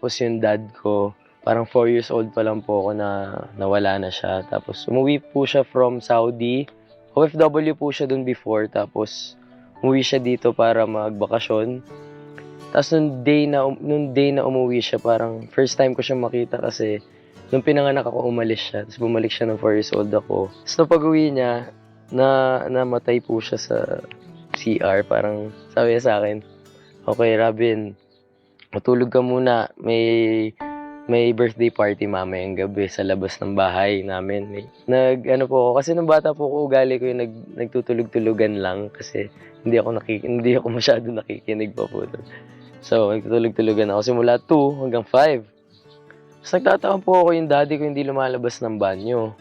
Tapos yung dad ko, parang 4 years old pa lang po ako na nawala na siya. Tapos umuwi po siya from Saudi. OFW po siya dun before. Tapos umuwi siya dito para magbakasyon. Tapos nung day na umuwi siya, parang first time ko siya makita kasi nung pinanganak ako, umalis siya. Tapos bumalik siya nung 4 years old ako. Tapos nung pag-uwi niya, namatay po siya sa CR. Parang sabi niya sa akin, "Okay, Robin, matulog ka muna. May birthday party mamayang gabi sa labas ng bahay namin." Ano po ako, kasi nung bata po ako, ugali ko yung nagtutulog-tulugan lang kasi hindi ako masyado nakikinig pa po doon. So, nagtutulog-tulugan ako simula 2 hanggang 5. Tapos nagtataka po ako yung daddy ko hindi lumalabas ng banyo.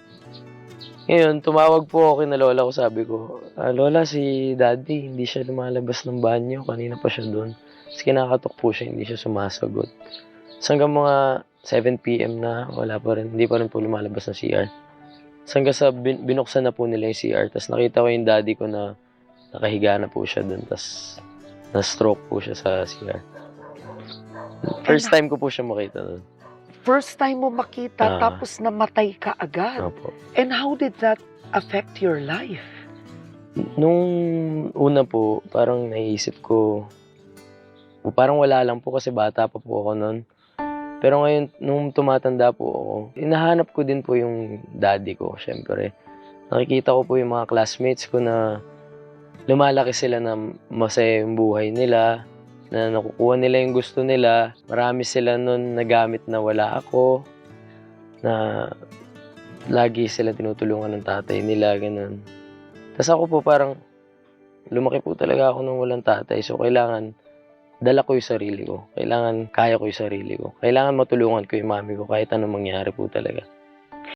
Ngayon, tumawag po ako kina lola ko, sabi ko, "Lola, si daddy hindi siya lumalabas ng banyo, kanina pa siya doon." Tapos kinakatok po siya, hindi siya sumasagot. Tapos hanggang mga 7 PM na, wala pa rin, hindi pa rin po lumalabas ng CR. Tapos hanggang sa binuksan na po nila yung CR, tapos nakita ko yung daddy ko na nakahiga na po siya doon, tapos na-stroke po siya sa CR. First time ko po siya makita doon. First time mo makita tapos namatay ka agad. Opo. And how did that affect your life? Nung una po, parang naisip ko, parang wala lang po kasi bata pa po ako noon. Pero ngayon, nung tumatanda po ako, hinahanap ko din po yung daddy ko, syempre. Nakikita ko po yung mga classmates ko na lumalaki sila na masaya yung buhay nila, na nakukuha nila yung gusto nila. Marami sila nun nagamit na wala ako, na lagi sila tinutulungan ng tatay nila, ganun. Tapos ako po parang lumaki po talaga ako nung walang tatay. So kailangan dala ko yung sarili ko. Kailangan kaya ko yung sarili ko. Kailangan matulungan ko yung mami ko kahit anong mangyari po talaga.